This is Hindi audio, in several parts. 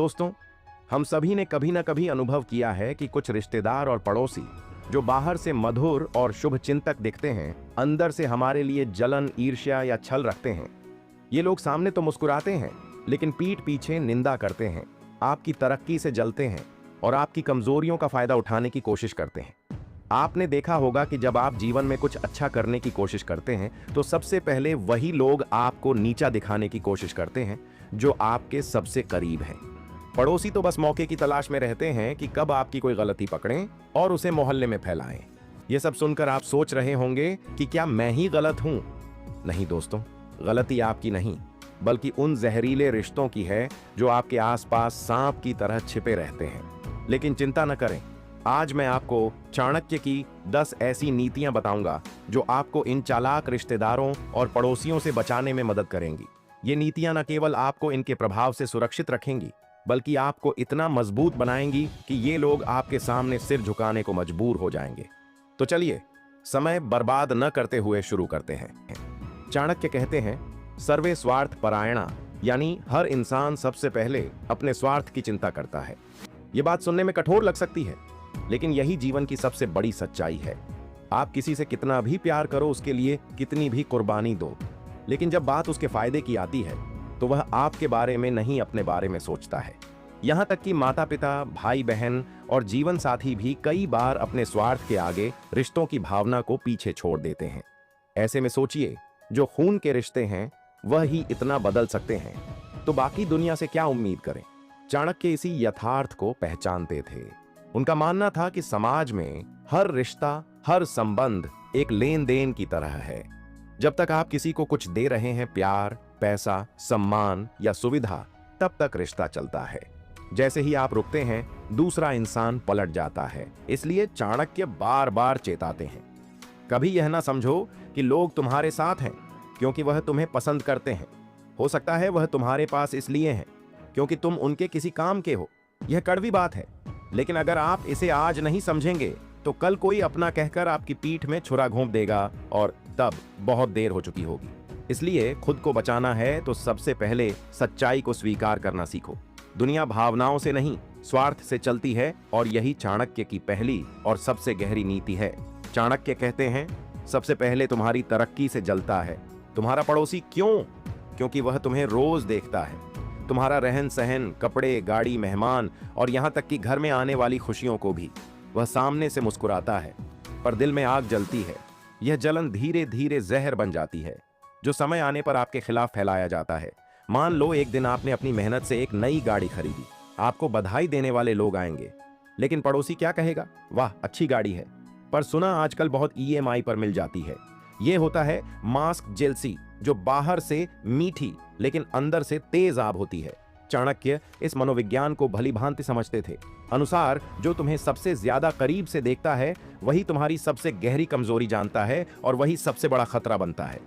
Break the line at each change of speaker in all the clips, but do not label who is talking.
दोस्तों, हम सभी ने कभी न कभी अनुभव किया है कि कुछ रिश्तेदार और पड़ोसी जो बाहर से मधुर और शुभ चिंतक दिखते हैं, अंदर से हमारे लिए जलन, ईर्ष्या या छल रखते हैं। ये लोग सामने तो मुस्कुराते हैं, लेकिन पीठ पीछे निंदा करते हैं, आपकी तरक्की से जलते हैं और आपकी कमजोरियों का फायदा उठाने की कोशिश करते हैं। आपने देखा होगा कि जब आप जीवन में कुछ अच्छा करने की कोशिश करते हैं, तो सबसे पहले वही लोग आपको नीचा दिखाने की कोशिश करते हैं जो आपके सबसे करीब हैं। पड़ोसी तो बस मौके की तलाश में रहते हैं कि कब आपकी कोई गलती पकड़ें और उसे मोहल्ले में फैलाएं। ये सब सुनकर आप सोच रहे होंगे कि क्या मैं ही गलत हूं? नहीं दोस्तों, गलती आपकी नहीं, बल्कि उन जहरीले रिश्तों की है जो आपके आसपास सांप की तरह छिपे रहते हैं। लेकिन चिंता न करें, आज मैं आपको चाणक्य की 10 ऐसी नीतियां बताऊंगा जो आपको इन चालाक रिश्तेदारों और पड़ोसियों से बचाने में मदद करेंगी। ये नीतियां न केवल आपको इनके प्रभाव से सुरक्षित रखेंगी, बल्कि आपको इतना मजबूत बनाएंगी कि ये लोग आपके सामने सिर झुकाने को मजबूर हो जाएंगे। तो चलिए, समय बर्बाद न करते हुए शुरू करते हैं। चाणक्य कहते हैं, सर्वे स्वार्थ परायणा, यानी हर इंसान सबसे पहले अपने स्वार्थ की चिंता करता है। ये बात सुनने में कठोर लग सकती है, लेकिन यही जीवन की सबसे बड़ी सच्चाई है। आप किसी से कितना भी प्यार करो, उसके लिए कितनी भी कुर्बानी दो, लेकिन जब बात उसके फायदे की आती है तो वह आपके बारे में नहीं, अपने बारे में सोचता है। यहां तक कि माता पिता, भाई बहन और जीवन साथी भी कई बार अपने स्वार्थ के आगे रिश्तों की भावना को पीछे छोड़ देते हैं। ऐसे में सोचिए, जो खून के रिश्ते हैं वह ही इतना बदल सकते हैं, तो बाकी दुनिया से क्या उम्मीद करें। चाणक्य इसी यथार्थ को पहचानते थे। उनका मानना था कि समाज में हर रिश्ता, हर संबंध एक लेन देन की तरह है। जब तक आप किसी को कुछ दे रहे हैं, प्यार, पैसा, सम्मान या सुविधा, तब तक रिश्ता चलता है। जैसे ही आप रुकते हैं, दूसरा इंसान पलट जाता है। इसलिए चाणक्य बार बार चेताते हैं, कभी यह ना समझो कि लोग तुम्हारे साथ हैं क्योंकि वह तुम्हें पसंद करते हैं। हो सकता है वह तुम्हारे पास इसलिए हैं क्योंकि तुम उनके किसी काम के हो। यह कड़वी बात है, लेकिन अगर आप इसे आज नहीं समझेंगे तो कल कोई अपना कहकर आपकी पीठ में छुरा घोंप देगा और तब बहुत देर हो चुकी होगी। इसलिए खुद को बचाना है तो सबसे पहले सच्चाई को स्वीकार करना सीखो। दुनिया भावनाओं से नहीं, स्वार्थ से चलती है और यही चाणक्य की पहली और सबसे गहरी नीति है। चाणक्य कहते हैं, सबसे पहले तुम्हारी तरक्की से जलता है तुम्हारा पड़ोसी। क्यों? क्योंकि वह तुम्हें रोज देखता है, तुम्हारा रहन सहन, कपड़े, गाड़ी, मेहमान और यहां तक कि घर में आने वाली खुशियों को भी। वह सामने से मुस्कुराता है, पर दिल में आग जलती है। यह जलन धीरे धीरे जहर बन जाती है, जो समय आने पर आपके खिलाफ फैलाया जाता है। मान लो एक दिन आपने अपनी मेहनत से एक नई गाड़ी खरीदी, आपको बधाई देने वाले लोग आएंगे, लेकिन पड़ोसी क्या कहेगा? वाह, अच्छी गाड़ी है, पर सुना आजकल बहुत EMI पर मिल जाती है। यह होता है मास्क जेलसी, जो बाहर से मीठी लेकिन अंदर से तेज आग होती है। चाणक्य इस मनोविज्ञान को भली भांति समझते थे। अनुसार जो तुम्हें सबसे ज्यादा करीब से देखता है वही तुम्हारी सबसे गहरी कमजोरी जानता है और वही सबसे बड़ा खतरा बनता है।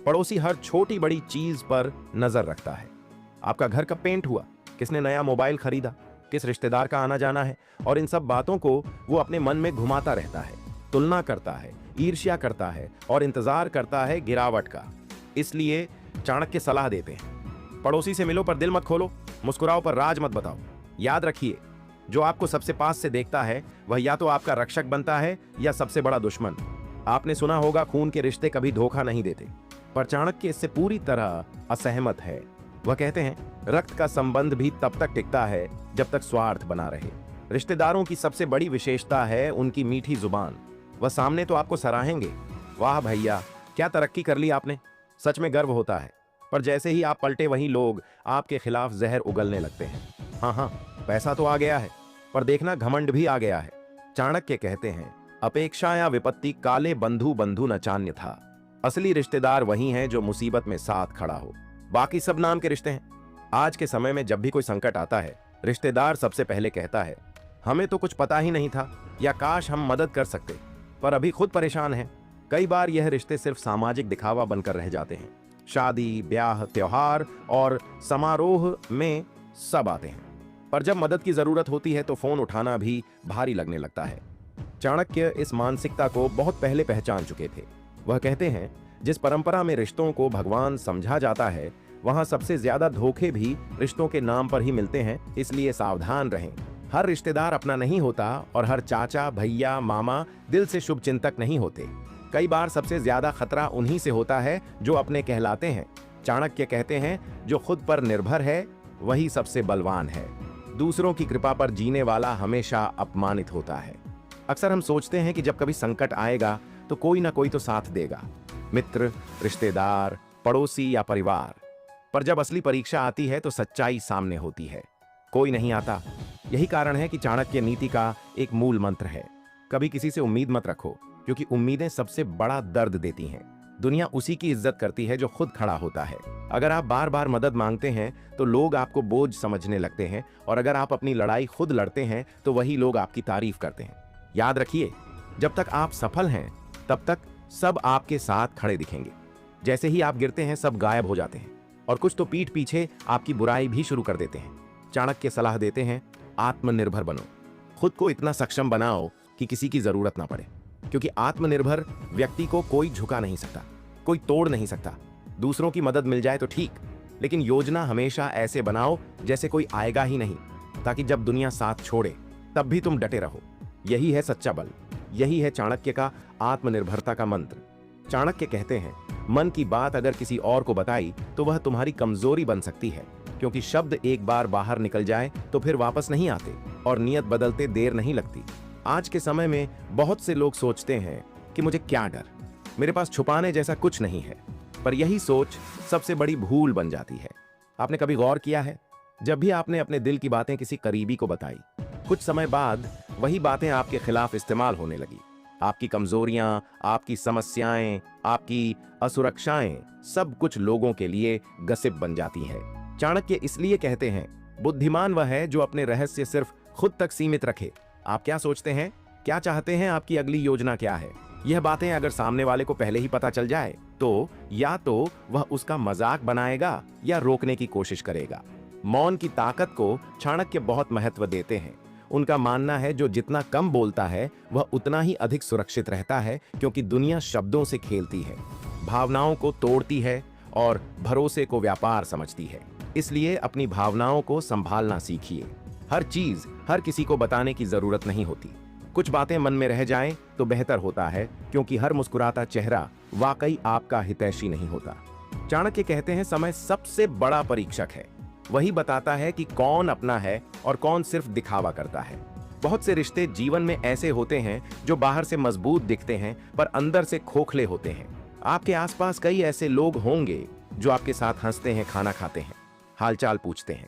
पड़ोसी हर छोटी बड़ी चीज पर नजर रखता है। आपका घर कब पेंट हुआ, किसने नया मोबाइल खरीदा, किस रिश्तेदार का आना जाना है, और इन सब बातों को वो अपने मन में घुमाता रहता है, तुलना करता है, ईर्ष्या करता है और इंतजार करता है गिरावट का। इसलिए चाणक्य सलाह देते हैं, पड़ोसी से मिलो पर दिल मत खोलो, मुस्कुराओ पर राज मत बताओ। याद रखिए, जो आपको सबसे पास से देखता है वह या तो आपका रक्षक बनता है या सबसे बड़ा दुश्मन। आपने सुना होगा, खून के रिश्ते कभी धोखा नहीं देते, पर चाणक्य इससे पूरी तरह असहमत है। वह कहते हैं, रक्त का संबंध भी तब तक टिकता है जब तक स्वार्थ बना रहे। रिश्तेदारों की सबसे बड़ी विशेषता है उनकी मीठी जुबान। वह सामने तो आपको सराहेंगे, वाह भैया क्या तरक्की कर ली आपने, सच में गर्व होता है, पर जैसे ही आप पलटे वहीं लोग आपके खिलाफ जहर उगलने लगते हैं। हाँ, पैसा तो आ गया है, पर देखना घमंड भी आ गया है। चाणक्य कहते हैं, अपेक्षा या विपत्ति काले बंधु बंधु न चान्य था। असली रिश्तेदार वही हैं जो मुसीबत में साथ खड़ा हो, बाकी सब नाम के रिश्ते हैं। आज के समय में जब भी कोई संकट आता है, रिश्तेदार सबसे पहले कहता है, हमें तो कुछ पता ही नहीं था, या काश हम मदद कर सकते, पर अभी खुद परेशान हैं। कई बार यह रिश्ते सिर्फ सामाजिक दिखावा बनकर रह जाते हैं। शादी, ब्याह, त्योहार और समारोह में सब आते हैं, पर जब मदद की जरूरत होती है तो फोन उठाना भी भारी लगने लगता है। चाणक्य इस मानसिकता को बहुत पहले पहचान चुके थे। वह कहते हैं, जिस परंपरा में रिश्तों को भगवान समझा जाता है वहां सबसे ज्यादा धोखे भी रिश्तों के नाम पर ही मिलते हैं, इसलिए सावधान रहें। हर रिश्तेदार अपना नहीं होता और हर चाचा, भैया, मामा दिल से शुभ चिंतक नहीं होते। कई बार सबसे ज्यादा खतरा उन्हीं से होता है जो अपने कहलाते हैं। चाणक्य कहते हैं, जो खुद पर निर्भर है वही सबसे बलवान है। दूसरों की कृपा पर जीने वाला हमेशा अपमानित होता है। अक्सर हम सोचते हैं कि जब कभी संकट आएगा तो कोई ना कोई तो साथ देगा, मित्र, रिश्तेदार, पड़ोसी या परिवार। पर जब असली परीक्षा आती है तो सच्चाई सामने होती है, कोई नहीं आता। यही कारण है कि चाणक्य नीति का एक मूल मंत्र है, कभी किसी से उम्मीद मत रखो, क्योंकि उम्मीदें सबसे बड़ा दर्द देती हैं। दुनिया उसी की इज्जत करती है जो खुद खड़ा होता है। अगर आप बार बार मदद मांगते हैं तो लोग आपको बोझ समझने लगते हैं, और अगर आप अपनी लड़ाई खुद लड़ते हैं तो वही लोग आपकी तारीफ करते हैं। याद रखिए, जब तक आप सफल हैं तब तक सब आपके साथ खड़े दिखेंगे। जैसे ही आप गिरते हैं सब गायब हो जाते हैं, और कुछ तो पीठ पीछे आपकी बुराई भी शुरू कर देते हैं। चाणक्य सलाह देते हैं, आत्मनिर्भर बनो, खुद को इतना सक्षम बनाओ कि किसी की जरूरत ना पड़े, क्योंकि आत्मनिर्भर व्यक्ति को कोई झुका नहीं सकता, कोई तोड़ नहीं सकता। दूसरों की मदद मिल जाए तो ठीक, लेकिन योजना हमेशा ऐसे बनाओ जैसे कोई आएगा ही नहीं, ताकि जब दुनिया साथ छोड़े तब भी तुम डटे रहो। यही है सच्चा बल, यही है चाणक्य का आत्मनिर्भरता का मंत्र। चाणक्य कहते हैं, मन की बात अगर किसी और को बताई तो वह तुम्हारी कमजोरी बन सकती है, क्योंकि शब्द एक बार बाहर निकल जाए तो फिर वापस नहीं आते, और नियत बदलते देर नहीं लगती। आज के समय में बहुत से लोग सोचते हैं कि मुझे क्या डर, मेरे पास छुपाने जैसा कुछ नहीं है। पर यही सोच सबसे बड़ी भूल बन जाती है। आपने कभी गौर किया है, जब भी आपने अपने दिल की बातें किसी करीबी को बताई, कुछ समय बाद वही बातें आपके खिलाफ इस्तेमाल होने लगी। आपकी कमजोरियां, आपकी समस्याएं, आपकी असुरक्षाएं, सब कुछ लोगों के लिए गसिप बन जाती है। चाणक्य इसलिए कहते हैं, बुद्धिमान वह है जो अपने रहस्य सिर्फ खुद तक सीमित रखे। आप क्या सोचते हैं, क्या चाहते हैं, आपकी अगली योजना क्या है? यह बातें अगर सामने वाले को पहले ही पता चल जाए तो या तो वह उसका मजाक बनाएगा या रोकने की कोशिश करेगा। मौन की ताकत को चाणक्य बहुत महत्व देते हैं। उनका मानना है, जो जितना कम बोलता है वह उतना ही अधिक सुरक्षित रहता है, क्योंकि दुनिया शब्दों से खेलती है, भावनाओं को तोड़ती है और भरोसे को व्यापार समझती है। इसलिए अपनी भावनाओं को संभालना सीखिए। हर चीज हर किसी को बताने की जरूरत नहीं होती। कुछ बातें मन में रह जाएं तो बेहतर होता है, क्योंकि हर मुस्कुराता चेहरा वाकई आपका हितैषी नहीं होता। चाणक्य कहते हैं, समय सबसे बड़ा परीक्षक है। वही बताता है कि कौन अपना है और कौन सिर्फ दिखावा करता है। बहुत से रिश्ते जीवन में ऐसे होते हैं जो बाहर से मजबूत दिखते हैं पर अंदर से खोखले होते हैं। आपके आसपास कई ऐसे लोग होंगे जो आपके साथ हंसते हैं, खाना खाते हैं, हालचाल पूछते हैं,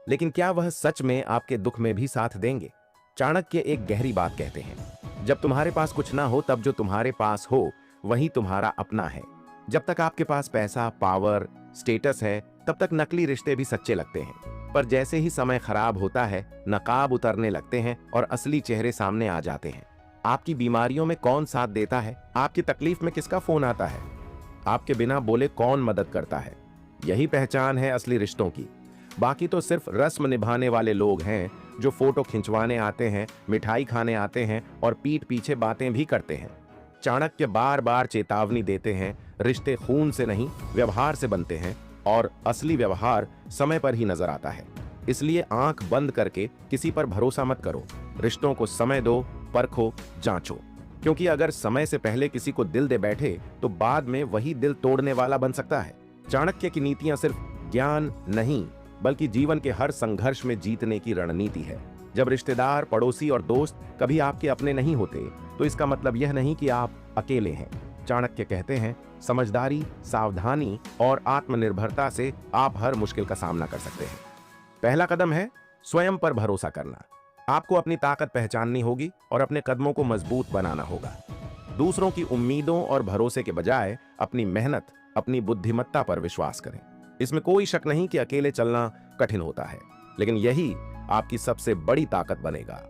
लेकिन क्या वह सच में आपके दुख में भी साथ देंगे? चाणक्य एक गहरी बात कहते हैं, जब तुम्हारे पास कुछ ना हो तब जो तुम्हारे पास हो वही तुम्हारा अपना है। जब तक आपके पास पैसा, पावर, स्टेटस है तब तक नकली रिश्ते भी सच्चे लगते हैं, पर जैसे ही समय खराब होता है नकाब उतरने लगते हैं और असली चेहरे सामने आ जाते हैं। आपकी बीमारियों में कौन साथ देता है, आपकी तकलीफ में किसका फोन आता है, आपके बिना बोले कौन मदद करता है, यही पहचान है असली रिश्तों की। बाकी तो सिर्फ रस्म निभाने वाले लोग हैं जो फोटो खिंचवाने आते हैं, मिठाई खाने आते हैं और पीठ पीछे बातें भी करते हैं। चाणक्य बार बार चेतावनी देते हैं, रिश्ते खून से नहीं व्यवहार से बनते हैं, और असली व्यवहार समय पर ही नजर आता है। इसलिए आंख बंद करके किसी पर भरोसा मत करो। रिश्तों को समय दो, परखो, जांचो, क्योंकि अगर समय से पहले किसी को दिल दे बैठे तो बाद में वही दिल तोड़ने वाला बन सकता है। चाणक्य की नीतियां सिर्फ ज्ञान नहीं बल्कि जीवन के हर संघर्ष में जीतने की रणनीति है। जब रिश्तेदार, पड़ोसी और दोस्त कभी आपके अपने नहीं होते तो इसका मतलब यह नहीं कि आप अकेले हैं। चाणक्य कहते हैं, समझदारी, सावधानी और आत्मनिर्भरता से आप हर मुश्किल का सामना कर सकते हैं। पहला कदम है स्वयं पर भरोसा करना। आपको अपनी ताकत पहचाननी होगी और अपने कदमों को मजबूत बनाना होगा। दूसरों की उम्मीदों और भरोसे के बजाय अपनी मेहनत, अपनी बुद्धिमत्ता पर विश्वास करें। इसमें कोई शक नहीं कि अकेले चलना कठिन होता है, लेकिन यही आपकी सबसे बड़ी ताकत बनेगा।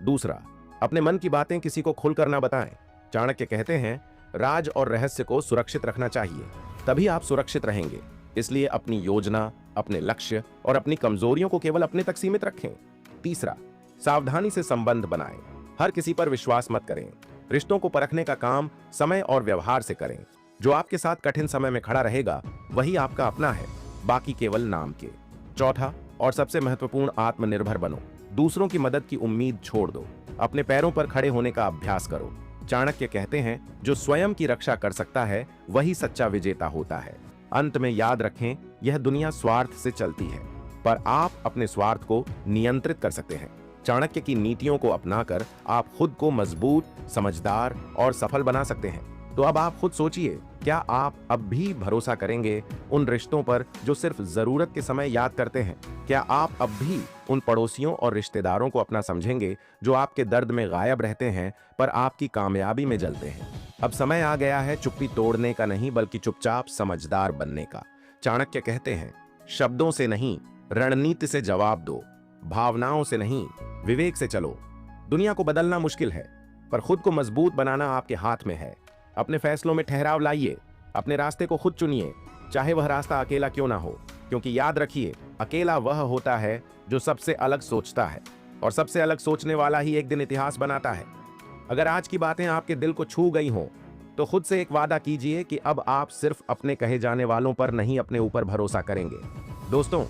दूसरा, अपने मन की बातें किसी को खुलकर ना बताएं। चाणक्य कहते हैं, राज और रहस्य को सुरक्षित रखना चाहिए, तभी आप सुरक्षित रहेंगे। इसलिए अपनी योजना, अपने लक्ष्य और अपनी कमजोरियों को केवल अपने तक सीमित रखें। तीसरा, सावधानी से संबंध बनाएं। हर किसी पर विश्वास मत करें। रिश्तों को परखने का काम समय और व्यवहार से करें। जो आपके साथ कठिन समय में खड़ा रहेगा वही आपका अपना है। बाकी केवल नाम के। चौथा और सबसे महत्वपूर्ण, आत्मनिर्भर बनो। दूसरों की मदद की उम्मीद छोड़ दो। अपने पैरों पर खड़े होने का अभ्यास करो। चाणक्य कहते हैं, जो स्वयं की रक्षा कर सकता है वही सच्चा विजेता होता है। अंत में याद रखें, यह दुनिया स्वार्थ से चलती है, पर आप अपने स्वार्थ को नियंत्रित कर सकते हैं। चाणक्य की नीतियों को अपनाकर आप खुद को मजबूत, समझदार और सफल बना सकते हैं। तो अब आप खुद सोचिए, क्या आप अब भी भरोसा करेंगे उन रिश्तों पर जो सिर्फ जरूरत के समय याद करते हैं? क्या आप अब भी उन पड़ोसियों और रिश्तेदारों को अपना समझेंगे जो आपके दर्द में गायब रहते हैं पर आपकी कामयाबी में जलते हैं? अब समय आ गया है चुप्पी तोड़ने का नहीं, बल्कि चुपचाप समझदार बनने का। चाणक्य कहते हैं, शब्दों से नहीं, रणनीति से जवाब दो। भावनाओं से नहीं, विवेक से चलो। दुनिया को बदलना मुश्किल है, पर खुद को मजबूत बनाना आपके हाथ में है। अपने फैसलों में ठहराव लाइए, अपने रास्ते को खुद चुनिए, चाहे वह रास्ता अकेला क्यों ना हो। क्योंकि याद रखिए, अकेला वह होता है जो सबसे अलग सोचता है, और सबसे अलग सोचने वाला ही एक दिन इतिहास बनाता है। अगर आज की बातें आपके दिल को छू गई हों, तो खुद से एक वादा कीजिए कि अब आप सिर्फ अपने कहे जाने वालों पर नहीं, अपने ऊपर भरोसा करेंगे। दोस्तों,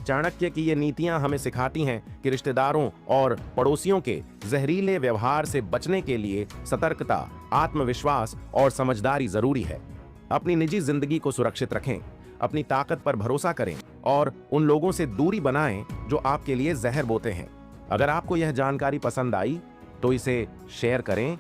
चाणक्य की ये नीतियां हमें सिखाती हैं कि रिश्तेदारों और पड़ोसियों के जहरीले व्यवहार से बचने के लिए सतर्कता, आत्मविश्वास और समझदारी जरूरी है। अपनी निजी जिंदगी को सुरक्षित रखें, अपनी ताकत पर भरोसा करें और उन लोगों से दूरी बनाएं जो आपके लिए जहर बोते हैं। अगर आपको यह जानकारी पसंद आई तो इसे शेयर करें